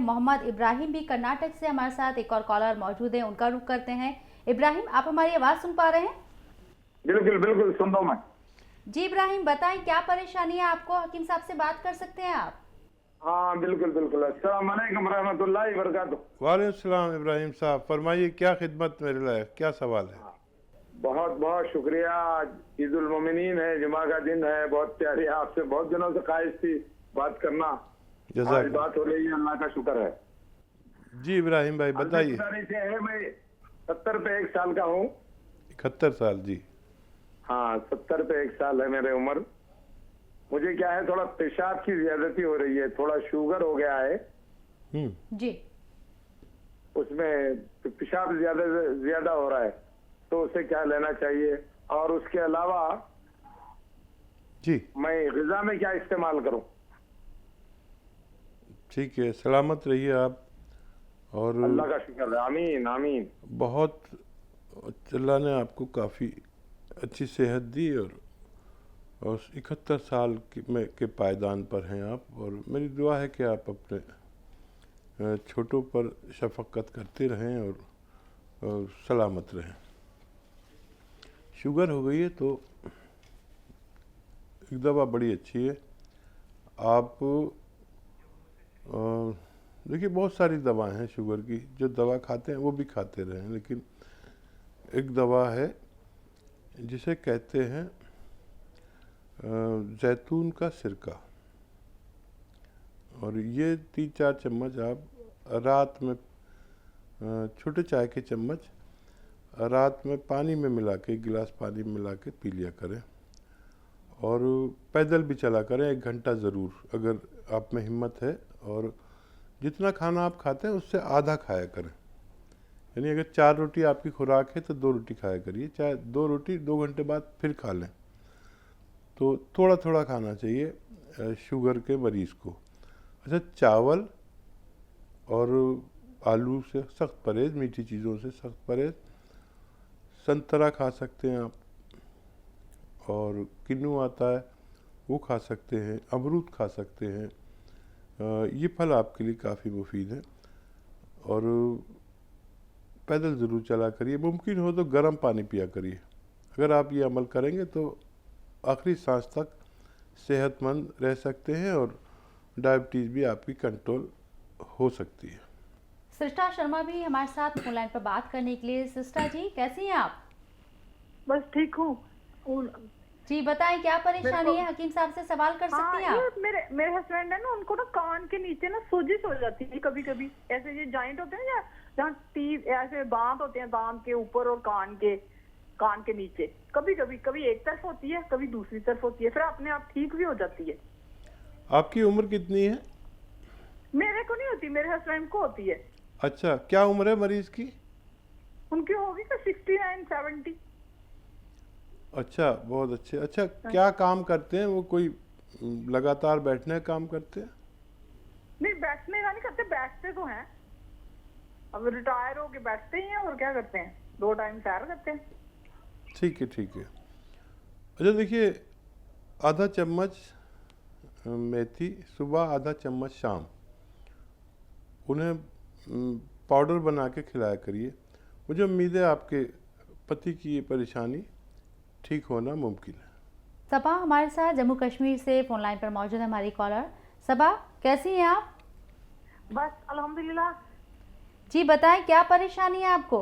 मोहम्मद इब्राहिम भी कर्नाटक से हमारे साथ एक और कॉलर मौजूद है, उनका रुख करते हैं। इब्राहिम, आप हमारी आवाज़ सुन पा रहे हैं? बिल्कुल बिल्कुल सुन रहा हूं मैं। जी इब्राहिम, बताएं क्या परेशानी है आपको? हकीम साहब से बात कर सकते हैं आप? हाँ बिल्कुल बिल्कुल। अस्सलाम वालेकुम रहमतुल्लाहि व बरकातुहू। वालेकुम सलाम इब्राहिम साहब, फरमाइए क्या खिदमत मेरे लिए, क्या सवाल है? बहुत बहुत शुक्रिया। ईद उल मोमिनीन है, जुमा का दिन है, बहुत प्यारी। आपसे बहुत दिनों से ख्वाहिश थी बात करना, आज बात हो रही है, अल्लाह का शुक्र है। जी इब्राहिम भाई बताइए। से है, मैं 70 पे 1 साल का हूँ। 71 साल? जी हाँ, 70 पे 1 साल है मेरी उम्र। मुझे क्या है, थोड़ा पेशाब की ज्यादती हो रही है, थोड़ा शुगर हो गया है जी। उसमें पेशाब ज्यादा हो रहा है, तो उसे क्या लेना चाहिए? और उसके अलावा जी मैं ग़िज़ा में क्या इस्तेमाल करूं? ठीक है, सलामत रहिए आप। और अल्लाह का शुक्र है, आमीन आमीन। बहुत अल्लाह ने आपको काफ़ी अच्छी सेहत दी और 71 साल के पायदान पर हैं आप। और मेरी दुआ है कि आप अपने छोटों पर शफ़क़त करते रहें और सलामत रहें। शुगर हो गई है तो एक दवा बड़ी अच्छी है। आप देखिए, बहुत सारी दवाएं हैं शुगर की, जो दवा खाते हैं वो भी खाते रहें, लेकिन एक दवा है जिसे कहते हैं जैतून का सिरका। और ये 3-4 चम्मच आप रात में, छोटे चाय के चम्मच रात में पानी में मिला के, एक गिलास पानी में मिला के पी लिया करें। और पैदल भी चला करें 1 घंटा ज़रूर, अगर आप में हिम्मत है। और जितना खाना आप खाते हैं उससे आधा खाया करें। यानी अगर 4 रोटी आपकी खुराक है तो 2 रोटी खाया करिए, चाहे 2 रोटी 2 घंटे बाद फिर खा लें। तो थोड़ा थोड़ा खाना चाहिए शुगर के मरीज़ को। अच्छा, चावल और आलू से सख्त परहेज़, मीठी चीज़ों से सख्त परहेज़। संतरा खा सकते हैं आप, और किन्नू आता है वो खा सकते हैं, अमरूद खा सकते हैं। ये फल आपके लिए काफ़ी मुफीद है। और पैदल ज़रूर चला करिए, मुमकिन हो तो गर्म पानी पिया करिए। अगर आप ये अमल करेंगे तो आखिरी सांस तक सेहतमंद रह सकते हैं और डायबिटीज़ भी आपकी कंट्रोल हो सकती है। सृष्टा शर्मा भी हमारे साथ फोन लाइन पर बात करने के लिए। सृष्टा जी, कैसी हैं आप? बस ठीक हूँ। जी बताएं क्या परेशानी है, हकीम साहब से सवाल कर सकती हैं आप? मेरे हस्बैंड है ना, उनको ना कान के नीचे ना सोजिश हो जाती है कभी कभी। ऐसे ये जॉइंट होते हैं ना, जहाँ टीथ ऐसे दांत होते हैं, दांत के ऊपर और कान के नीचे, कभी एक तरफ होती है, कभी दूसरी तरफ होती है, फिर अपने आप ठीक भी हो जाती है। आपकी उम्र कितनी है? मेरे को नहीं होती, मेरे हस्बैंड को होती है। अच्छा, क्या उम्र है मरीज की? उनकी होगी 69-70। अच्छा, बहुत अच्छे। अच्छा, क्या काम करते हैं वो? कोई लगातार बैठने का काम करते हैं? नहीं, बैठने का नहीं करते, बैठते तो हैं, अब रिटायर होके बैठते ही हैं, और क्या करते हैं, 2 टाइम सैर करते हैं। ठीक है ठीक है। अच्छा देखिए, आधा चम्मच मेथी सुबह, आधा चम्मच शाम, उन्हें पाउडर बना के खिलाया करिए। मुझे उम्मीद है आपके पति की ये परेशानी ठीक होना मुमकिन है। सबा हमारे साथ जम्मू कश्मीर से फोन लाइन पर मौजूद है हमारी कॉलर। सबा, कैसी हैं आप? बस अल्हम्दुलिल्लाह। जी बताएं क्या परेशानी है आपको?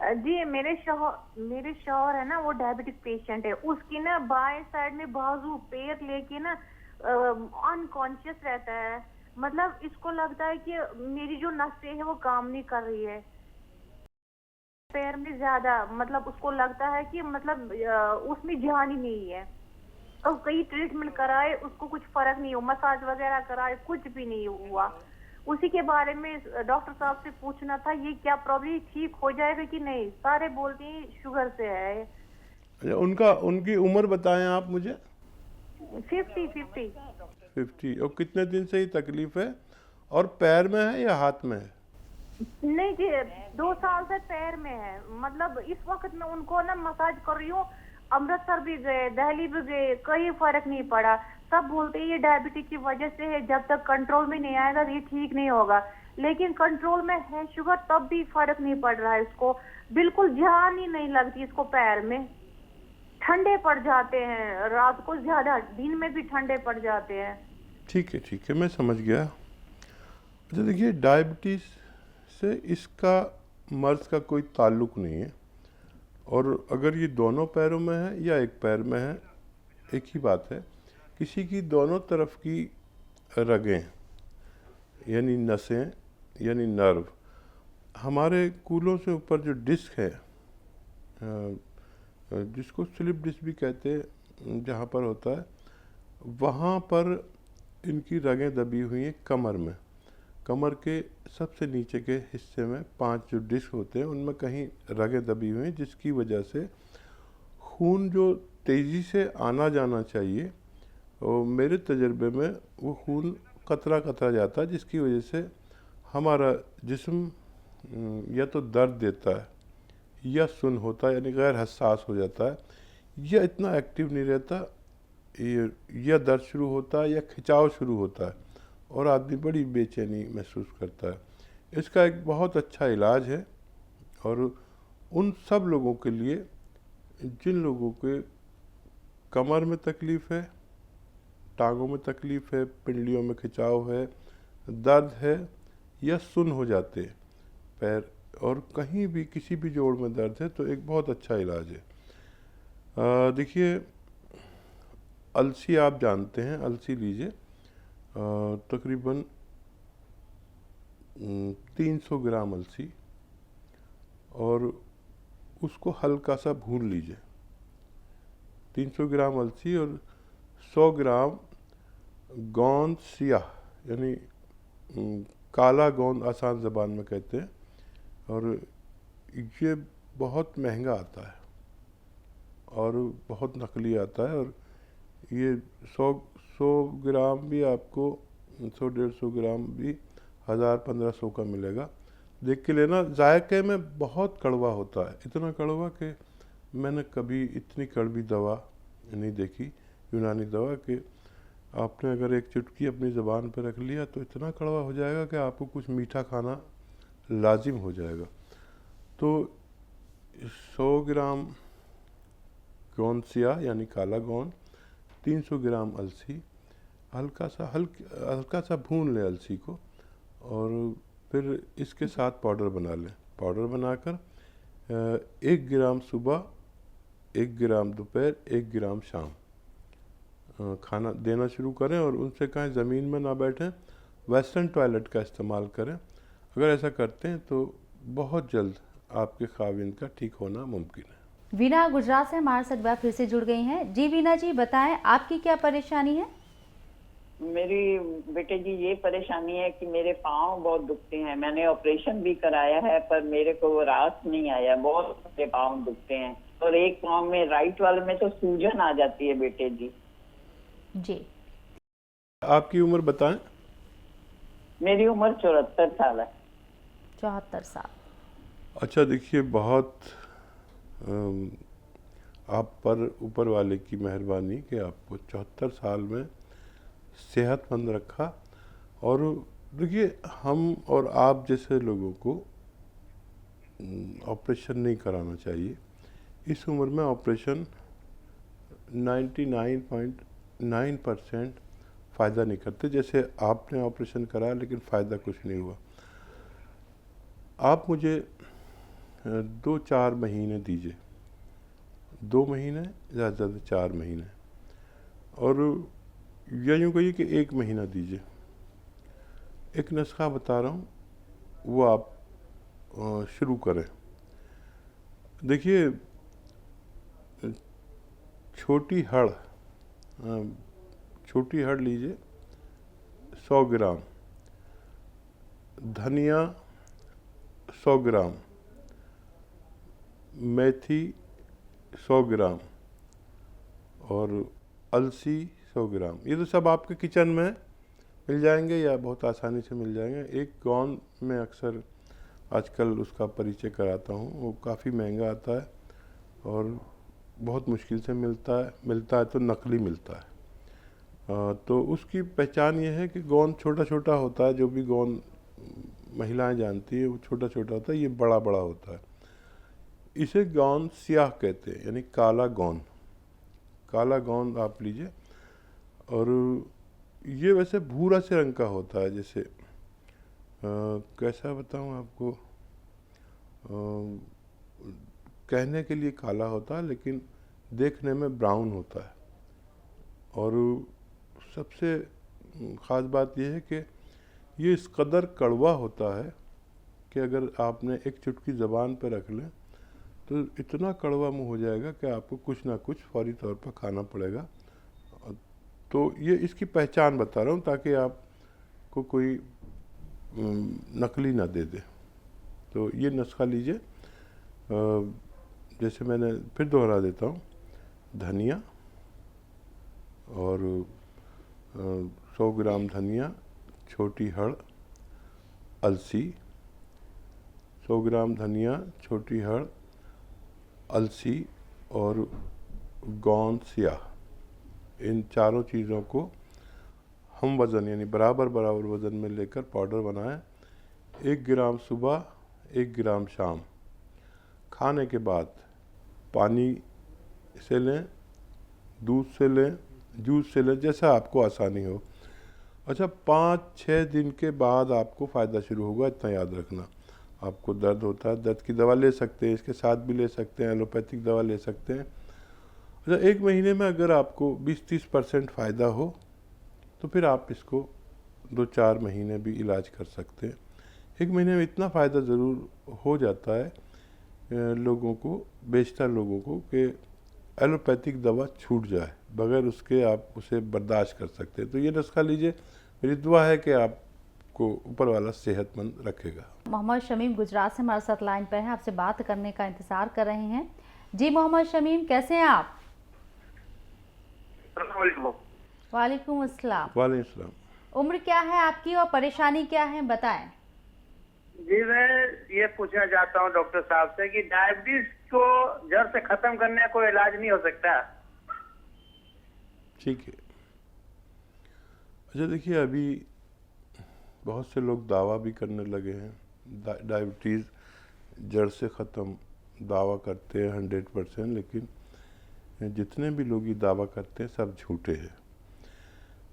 जी, मेरे शौहर है ना, वो डायबिटिक पेशेंट है। उसकी ना बाएं साइड में बाजू पैर लेके ना अनकॉन्शियस रहता है। मतलब इसको लगता है कि मेरी जो नसें है वो काम नहीं कर रही है पैर में ज्यादा। मतलब उसको लगता है कि मतलब उसमें जान ही नहीं है। और कई ट्रीटमेंट कराए, उसको कुछ फर्क नहीं हुआ, मसाज वगैरह कराए, कुछ भी नहीं हुआ। उसी के बारे में डॉक्टर साहब से पूछना था, ये क्या प्रॉब्लम ठीक हो जाएगा कि नहीं? सारे बोलते हैं शुगर से है। अच्छा, उनकी उम्र बताएं आप मुझे। 50। और कितने दिन से ही तकलीफ है? और पैर में है या हाथ में है? नहीं जी, 2 साल से पैर में है। मतलब इस वक्त मैं उनको ना मसाज कर रही हूँ, अमृतसर भी गए, दिल्ली भी गए, कहीं फर्क नहीं पड़ा। सब बोलते हैं ये डायबिटीज की वजह से है, जब तक कंट्रोल में नहीं आएगा ये ठीक नहीं होगा। लेकिन कंट्रोल में है शुगर, तब भी फर्क नहीं पड़ रहा है इसको, बिल्कुल जान ही नहीं लगती इसको, पैर में ठंडे पड़ जाते हैं, रात को ज्यादा, दिन में भी ठंडे पड़ जाते हैं। ठीक है, मैं समझ गया। अच्छा देखिए, डायबिटीज़ से इसका मर्ज का कोई ताल्लुक नहीं है, और अगर ये दोनों पैरों में है या एक पैर में है, एक ही बात है। किसी की दोनों तरफ की रगें यानी नसें यानी नर्व, हमारे कूलों से ऊपर जो डिस्क है, जिसको स्लिप डिस्क भी कहते हैं, जहाँ पर होता है, वहाँ पर इनकी रगें दबी हुई हैं कमर में। कमर के सबसे नीचे के हिस्से में 5 जो डिस्क होते हैं उनमें कहीं रगें दबी हुई हैं, जिसकी वजह से खून जो तेज़ी से आना जाना चाहिए, और मेरे तजर्बे में वो खून कतरा कतरा जाता है, जिसकी वजह से हमारा जिस्म या तो दर्द देता है या सुन्न होता है, यानी गैर हसास हो जाता है, या इतना एक्टिव नहीं रहता, या दर्द शुरू होता है या खिंचाव शुरू होता है, और आदमी बड़ी बेचैनी महसूस करता है। इसका एक बहुत अच्छा इलाज है, और उन सब लोगों के लिए जिन लोगों के कमर में तकलीफ़ है, टांगों में तकलीफ़ है, पिंडलियों में खिंचाव है, दर्द है, या सुन्न हो जाते हैं पैर, और कहीं भी किसी भी जोड़ में दर्द है, तो एक बहुत अच्छा इलाज है। देखिए, अलसी आप जानते हैं, अलसी लीजिए, तकरीबन 300 ग्राम अलसी, और उसको हल्का सा भून लीजिए। 300 ग्राम अलसी और 100 ग्राम गोंद सियाह, यानी काला गोंद आसान ज़बान में कहते हैं, और ये बहुत महंगा आता है और बहुत नकली आता है, और ये 100 ग्राम भी आपको 100-150 ग्राम भी 1000-1500 का मिलेगा। देख के लेना। जायके में बहुत कड़वा होता है, इतना कड़वा कि मैंने कभी इतनी कड़वी दवा नहीं देखी, यूनानी दवा, कि आपने अगर एक चुटकी अपनी ज़बान पर रख लिया तो इतना कड़वा हो जाएगा कि आपको कुछ मीठा खाना लाजिम हो जाएगा। तो 100 ग्राम गोंद सियाह यानी काला गोंद, 300 ग्राम अलसी, हल्का सा भून लें अलसी को, और फिर इसके साथ पाउडर बना लें। पाउडर बनाकर 1 ग्राम सुबह, 1 ग्राम दोपहर, 1 ग्राम शाम खाना देना शुरू करें, और उनसे कहें ज़मीन में ना बैठें, वेस्टर्न टॉयलेट का इस्तेमाल करें। अगर ऐसा करते हैं तो बहुत जल्द आपके खाविंद का ठीक होना मुमकिन है। वीना गुजरात से हमारे साथ बात फिर से जुड़ गई हैं। जी वीना जी, बताएं आपकी क्या परेशानी है? मेरी बेटे जी ये परेशानी है कि मेरे पाँव बहुत दुखते हैं। मैंने ऑपरेशन भी कराया है पर मेरे को वो राहत नहीं आया, बहुत मेरे पाँव दुखते हैं, और एक पाँव में, राइट वाले में तो सूजन आ जाती है बेटे जी। जी, आपकी उम्र बताएं। मेरी उम्र 74 साल है। 74 साल। अच्छा, देखिए, बहुत आप पर ऊपर वाले की मेहरबानी कि आपको 74 साल में सेहतमंद रखा। और देखिए, हम और आप जैसे लोगों को ऑपरेशन नहीं कराना चाहिए। इस उम्र में ऑपरेशन 99.9% फ़ायदा नहीं करते। जैसे आपने ऑपरेशन कराया लेकिन फ़ायदा कुछ नहीं हुआ। आप मुझे 2-4 महीने दीजिए, 2 महीने, ज़्यादा से ज़्यादा 4 महीने, और या यूँ कहिए कि 1 महीना दीजिए। एक नुस्खा बता रहा हूँ, वो आप शुरू करें। देखिए, छोटी हड़ लीजिए 100 ग्राम, धनिया 100 ग्राम, मेथी 100 ग्राम, और अलसी 100 ग्राम। ये तो सब आपके किचन में मिल जाएंगे या बहुत आसानी से मिल जाएंगे। एक गोंद में अक्सर आजकल उसका परिचय कराता हूँ, वो काफ़ी महंगा आता है और बहुत मुश्किल से मिलता है तो नकली मिलता है। तो उसकी पहचान ये है कि गोंद छोटा छोटा होता है, जो भी गोंद महिलाएं जानती है वो छोटा छोटा होता है, ये बड़ा बड़ा होता है। इसे गोंद स्याह कहते हैं, यानी काला गोंद। काला गोंद आप लीजिए, और ये वैसे भूरा से रंग का होता है। जैसे कैसा बताऊं आपको, कहने के लिए काला होता है लेकिन देखने में ब्राउन होता है। और सबसे ख़ास बात यह है कि ये इस कदर कड़वा होता है कि अगर आपने एक चुटकी ज़बान पर रख लें तो इतना कड़वा मुंह हो जाएगा कि आपको कुछ ना कुछ फौरी तौर पर खाना पड़ेगा। तो ये इसकी पहचान बता रहा हूँ ताकि आपको कोई नकली ना दे दे। तो ये नुस्खा लीजिए, जैसे मैंने फिर दोहरा देता हूँ, धनिया और 100 ग्राम धनिया, छोटी हड़, अलसी, 100 ग्राम धनिया, छोटी हड़, अलसी और गोंद स्याह, इन चारों चीज़ों को हम वज़न यानी बराबर बराबर वज़न में लेकर पाउडर बनाएं। 1 ग्राम सुबह, 1 ग्राम शाम। खाने के बाद पानी से लें, दूध से लें, जूस से लें, जैसा आपको आसानी हो। अच्छा, 5-6 दिन के बाद आपको फ़ायदा शुरू होगा, इतना याद रखना। आपको दर्द होता है, दर्द की दवा ले सकते हैं, इसके साथ भी ले सकते हैं, एलोपैथिक दवा ले सकते हैं। अच्छा, 1 महीने में अगर आपको 20-30% फ़ायदा हो तो फिर आप इसको 2-4 महीने भी इलाज कर सकते हैं। 1 महीने में इतना फ़ायदा ज़रूर हो जाता है लोगों को, बेशतर लोगों को, कि एलोपैथिक दवा छूट जाए, बगैर उसके आप उसे बर्दाश्त कर सकते हैं। तो ये नुस्खा लीजिए, मेरी दुआ है कि आपको ऊपर वाला सेहतमंद रखेगा। मोहम्मद शमीम गुजरात से हमारे साथ लाइन पर हैं, आपसे बात करने का इंतज़ार कर रहे हैं। जी मोहम्मद शमीम, कैसे हैं आप? वालेकुम अस्सलाम। वालेकुम अस्सलाम। उम्र क्या है आपकी और परेशानी क्या है, बताएं। जी, मैं ये पूछना चाहता हूँ डॉक्टर साहब से कि डायबिटीज को जड़ से खत्म करने का कोई इलाज नहीं हो सकता? ठीक है। अच्छा देखिए, अभी बहुत से लोग दावा भी करने लगे हैं डायबिटीज़ जड़ से ख़त्म, दावा करते हैं 100%, लेकिन जितने भी लोग ये दावा करते हैं सब झूठे हैं।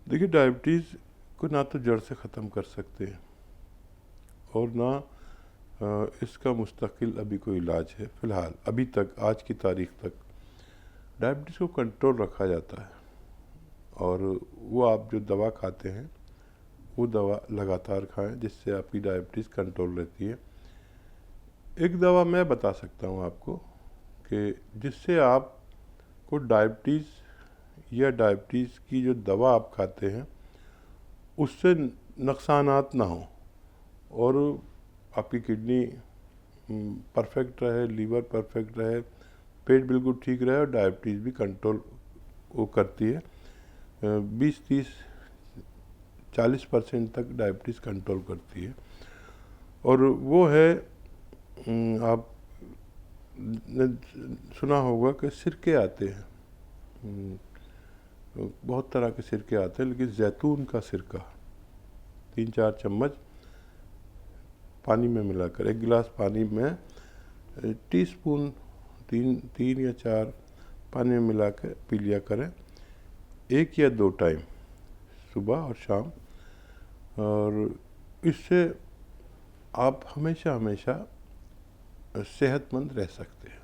देखिए, डायबिटीज़ को ना तो जड़ से ख़त्म कर सकते हैं और ना इसका मुस्तकिल अभी कोई इलाज है। फ़िलहाल अभी तक, आज की तारीख़ तक, डायबिटीज़ को कंट्रोल रखा जाता है और वो आप जो दवा खाते हैं वो दवा लगातार खाएं, जिससे आपकी डायबिटीज़ कंट्रोल रहती है। एक दवा मैं बता सकता हूँ आपको कि जिससे आपको डायबिटीज़ या डायबिटीज़ की जो दवा आप खाते हैं उससे नुकसानात ना हो और आपकी किडनी परफेक्ट रहे, लीवर परफेक्ट रहे, पेट बिल्कुल ठीक रहे और डायबिटीज़ भी कंट्रोल वो करती है। 20-30-40% तक डायबिटीज़ कंट्रोल करती है। और वो है, आप ने सुना होगा कि सिरके आते हैं, बहुत तरह के सिरके आते हैं, लेकिन जैतून का सिरका 3-4 चम्मच पानी में मिलाकर, 1 गिलास पानी में टीस्पून 3 या 4 पानी में मिला कर पी लिया करें, 1 या 2 टाइम, सुबह और शाम। और इससे आप हमेशा हमेशा सेहतमंद रह सकते हैं।